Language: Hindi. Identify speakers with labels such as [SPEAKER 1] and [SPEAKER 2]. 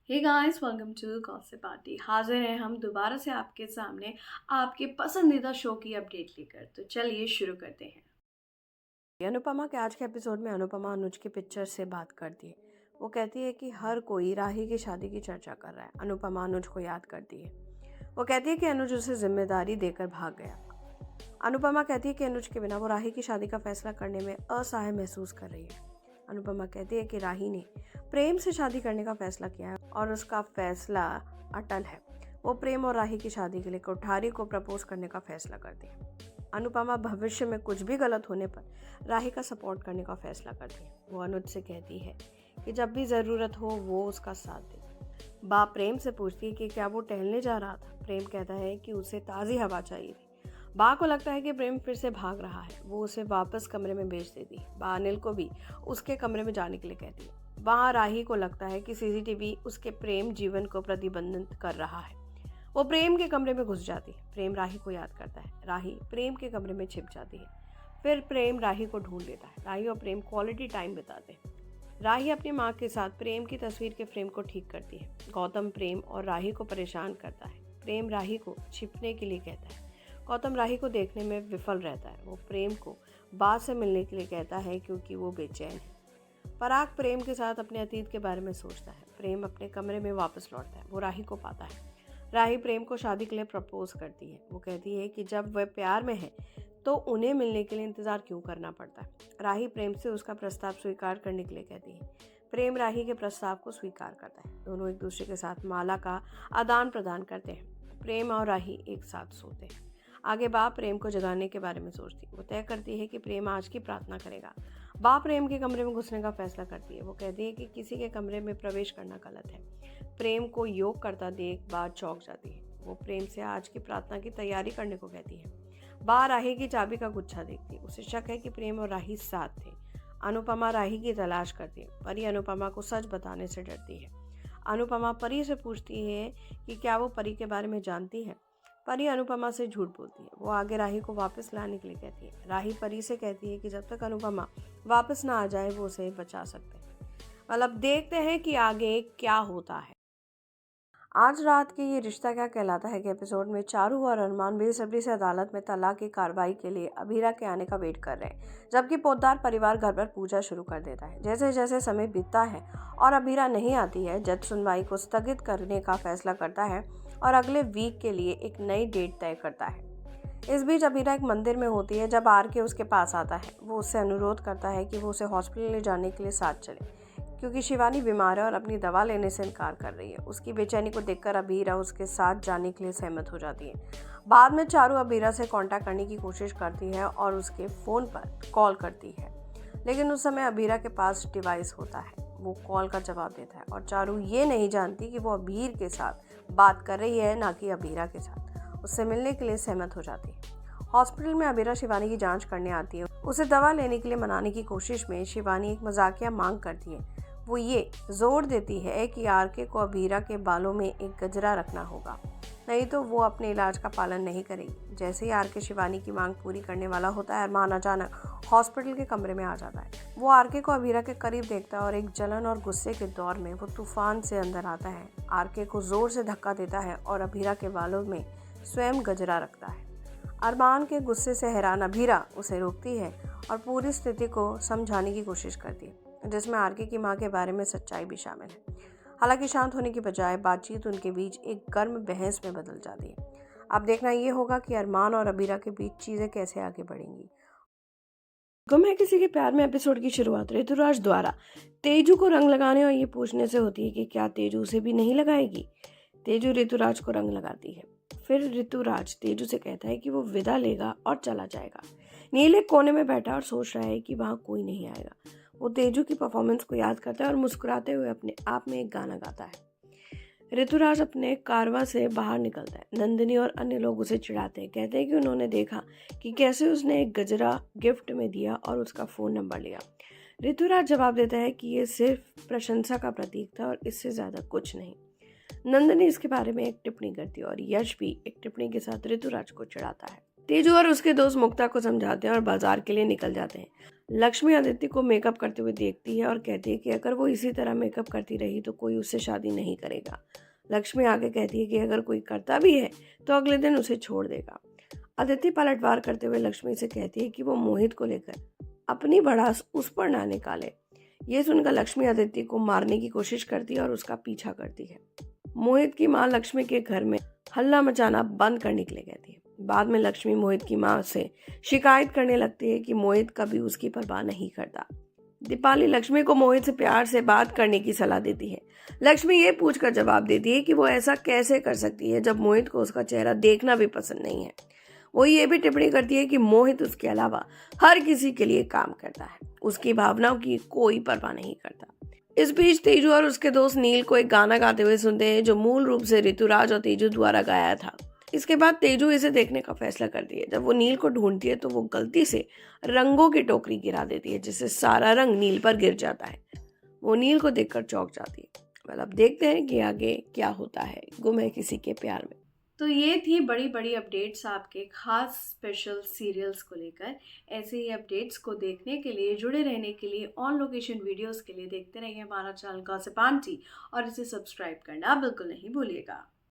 [SPEAKER 1] Hey guys, welcome to gossip party. हाजिर हैं हम दोबारा से आपके सामने आपके पसंदीदा शो की अपडेट लेकर। तो चलिए शुरू करते हैं। अनुपमा के आज के एपिसोड में अनुपमा अनुज की पिक्चर से बात करती है। वो कहती है कि हर कोई राही की शादी की चर्चा कर रहा है। अनुपमा अनुज को याद करती है। वो कहती है कि अनुज उसे जिम्मेदारी देकर भाग गया। अनुपमा कहती है कि अनुज के बिना वो राही की शादी का फैसला करने में असहाय महसूस कर रही है। अनुपमा कहती है कि राही ने प्रेम से शादी करने का फैसला किया है और उसका फैसला अटल है। वो प्रेम और राही की शादी के लिए कोठारी को प्रपोज करने का फैसला करती है। अनुपमा भविष्य में कुछ भी गलत होने पर राही का सपोर्ट करने का फैसला करती है। वो अनुज से कहती है कि जब भी ज़रूरत हो वो उसका साथ दे। बाप प्रेम से पूछती है कि क्या वो टहलने जा रहा था। प्रेम कहता है कि उसे ताज़ी हवा चाहिए थी। बा को लगता है कि प्रेम फिर से भाग रहा है। वो उसे वापस कमरे में भेज देती है। बा अनिल को भी उसके कमरे में जाने के लिए कहती है। वहाँ राही को लगता है कि सीसीटीवी उसके प्रेम जीवन को प्रतिबंधित कर रहा है। वो प्रेम के कमरे में घुस जाती है। प्रेम राही को याद करता है। राही प्रेम के कमरे में छिप जाती है। फिर प्रेम राही को ढूंढ लेता है। राही और प्रेम क्वालिटी टाइम बिताते हैं। राही अपनी माँ के साथ प्रेम की तस्वीर के फ्रेम को ठीक करती है। गौतम प्रेम और राही को परेशान करता है। प्रेम राही को छिपने के लिए कहता है। गौतम राही को देखने में विफल रहता है। वो प्रेम को बात से मिलने के लिए कहता है क्योंकि वो बेचैन है। पराग प्रेम के साथ अपने अतीत के बारे में सोचता है। प्रेम अपने कमरे में वापस लौटता है। वो राही को पाता है। राही प्रेम को शादी के लिए प्रपोज करती है। वो कहती है कि जब वह प्यार में है तो उन्हें मिलने के लिए इंतज़ार क्यों करना पड़ता है। राही प्रेम से उसका प्रस्ताव स्वीकार करने के लिए कहती है। प्रेम राही के प्रस्ताव को स्वीकार करता है। दोनों एक दूसरे के साथ माला का आदान प्रदान करते हैं। प्रेम और राही एक साथ सोते हैं। आगे बाप प्रेम को जगाने के बारे में सोचती है। वो तय करती है कि प्रेम आज की प्रार्थना करेगा। बाप प्रेम के कमरे में घुसने का फैसला करती है। वो कहती है कि किसी के कमरे में प्रवेश करना गलत है। प्रेम को योग करता देख बात चौंक जाती है। वो प्रेम से आज की प्रार्थना की तैयारी करने को कहती है। बा राही की चाबी का गुच्छा देखती है। उसे शक है कि प्रेम और राही साथ थे। अनुपमा राही की तलाश करती है। परी अनुपमा को सच बताने से डरती है। अनुपमा परी से पूछती है कि क्या वो परी के बारे में जानती है। परी अनुपमा से झूठ बोलती है। वो आगे राही को वापस लाने के लिए कहती है। राही परी से कहती है कि जब तक अनुपमा वापस ना आ जाए वो उसे बचा सकते हैं। मतलब देखते हैं कि आगे क्या होता है। आज रात के ये रिश्ता क्या कहलाता है कि एपिसोड में चारू और अरमान बेसब्री से अदालत में तलाक की कार्रवाई के लिए अभीरा के आने का वेट कर रहे हैं, जबकि पोद्दार परिवार घर पर पूजा शुरू कर देता है। जैसे जैसे समय बीतता है और अभीरा नहीं आती है, जज सुनवाई को स्थगित करने का फैसला करता है और अगले वीक के लिए एक नई डेट तय करता है। इस बीच अभीरा एक मंदिर में होती है जब आर के उसके पास आता है। वो उससे अनुरोध करता है कि वो उसे हॉस्पिटल ले जाने के लिए साथ चले, क्योंकि शिवानी बीमार है और अपनी दवा लेने से इनकार कर रही है। उसकी बेचैनी को देखकर अभीरा उसके साथ जाने के लिए सहमत हो जाती है। बाद में चारू अभीरा से कांटेक्ट करने की कोशिश करती है और उसके फ़ोन पर कॉल करती है, लेकिन उस समय अभीरा के पास डिवाइस होता है। वो कॉल का जवाब देता है और चारू ये नहीं जानती कि वो अभीर के साथ बात कर रही है, ना कि अभीरा के साथ। उससे मिलने के लिए सहमत हो जाती है। हॉस्पिटल में अभीरा शिवानी की जांच करने आती है। उसे दवा लेने के लिए मनाने की कोशिश में शिवानी एक मजाकिया मांग करती है। वो ये जोर देती है कि आरके को अभीरा के बालों में एक गजरा रखना होगा, नहीं तो वो अपने इलाज का पालन नहीं करेगी। जैसे ही आरके शिवानी की मांग पूरी करने वाला होता है, अरमान अचानक हॉस्पिटल के कमरे में आ जाता है। वो आरके को अभीरा के करीब देखता है और एक जलन और गुस्से के दौर में वो तूफान से अंदर आता है। आरके को जोर से धक्का देता है और अभीरा के बालों में स्वयं गजरा रखता है। अरमान के गुस्से से हैरान अभीरा उसे रोकती है और पूरी स्थिति को समझाने की कोशिश करती है, जिसमें आरके की मां के बारे में सच्चाई भी शामिल है। हालांकि शांत होने की बजाय बातचीत उनके बीच एक गर्म बहस में बदल जाती है। अब देखना ये होगा कि अरमान और अभीरा के बीच चीजें कैसे आगे बढ़ेंगी। गुम है किसी के प्यार में एपिसोड की शुरुआत ऋतुराज द्वारा तेजू को रंग लगाने और ये पूछने से होती है कि क्या तेजू उसे भी नहीं लगाएगी। तेजू ऋतुराज को रंग लगाती है। फिर ऋतुराज तेजू से कहता है कि वो विदा लेगा और चला जाएगा। नील एक कोने में बैठा और सोच रहा है कि वहाँ कोई नहीं आएगा। वो तेजू की परफॉर्मेंस को याद करता है और मुस्कुराते हुए अपने आप में एक गाना गाता है। ऋतुराज अपने कारवां से बाहर निकलता है। नंदिनी और अन्य लोग उसे चिढ़ाते हैं, कहते हैं कि उन्होंने देखा कि कैसे उसने एक गजरा गिफ्ट में दिया और उसका फ़ोन नंबर लिया। ऋतुराज जवाब देता है कि ये सिर्फ प्रशंसा का प्रतीक था और इससे ज़्यादा कुछ नहीं। नंदिनी इसके बारे में एक टिप्पणी करती है और यश भी एक टिप्पणी के साथ ऋतुराज को चिढ़ाता है। तेजू और उसके दोस्त मुक्ता को समझाते हैं और बाजार के लिए निकल जाते हैं। लक्ष्मी आदित्य को मेकअप करते हुए देखती है और कहती है कि अगर वो इसी तरह मेकअप करती रही तो कोई उससे शादी नहीं करेगा। लक्ष्मी आगे कहती है कि अगर कोई करता भी है तो अगले दिन उसे छोड़ देगा। अदिति पलटवार करते हुए लक्ष्मी से कहती है कि वो मोहित को लेकर अपनी भड़ास उस पर ना निकाले। ये सुनकर लक्ष्मी आदित्य को मारने की कोशिश करती है और उसका पीछा करती है। मोहित की माँ लक्ष्मी के घर में हल्ला मचाना बंद करने के लिए कहती है। बाद में लक्ष्मी मोहित की माँ से शिकायत करने लगती है कि मोहित कभी उसकी परवाह नहीं करता। दीपाली लक्ष्मी को मोहित से प्यार से बात करने की सलाह देती है। लक्ष्मी ये पूछकर जवाब देती है कि वो ऐसा कैसे कर सकती है जब मोहित को उसका चेहरा देखना भी पसंद नहीं है। वो ये भी टिप्पणी करती है कि मोहित उसके अलावा हर किसी के लिए काम करता है, उसकी भावनाओं की कोई परवाह नहीं करता। इस बीच तेजू और उसके दोस्त नील को एक गाना गाते हुए सुनते हैं जो मूल रूप से ऋतुराज और तेजू द्वारा गाया था। इसके बाद तेजू इसे देखने का फैसला करती है। जब वो नील को ढूंढती है तो वो गलती से रंगों की टोकरी गिरा देती है, जिससे सारा रंग नील पर गिर जाता है। वो नील को देखकर चौंक जाती है। well, अब देखते हैं कि आगे क्या होता है गुम है किसी के प्यार में। तो ये थी बड़ी बड़ी अपडेट्स आपके खास स्पेशल सीरियल्स को लेकर। ऐसे ही अपडेट्स को देखने के लिए, जुड़े रहने के लिए, ऑन लोकेशन वीडियोस के लिए देखते रहिए हमारा चैनल गॉसिप आंटी और इसे सब्सक्राइब करना बिल्कुल नहीं भूलिएगा।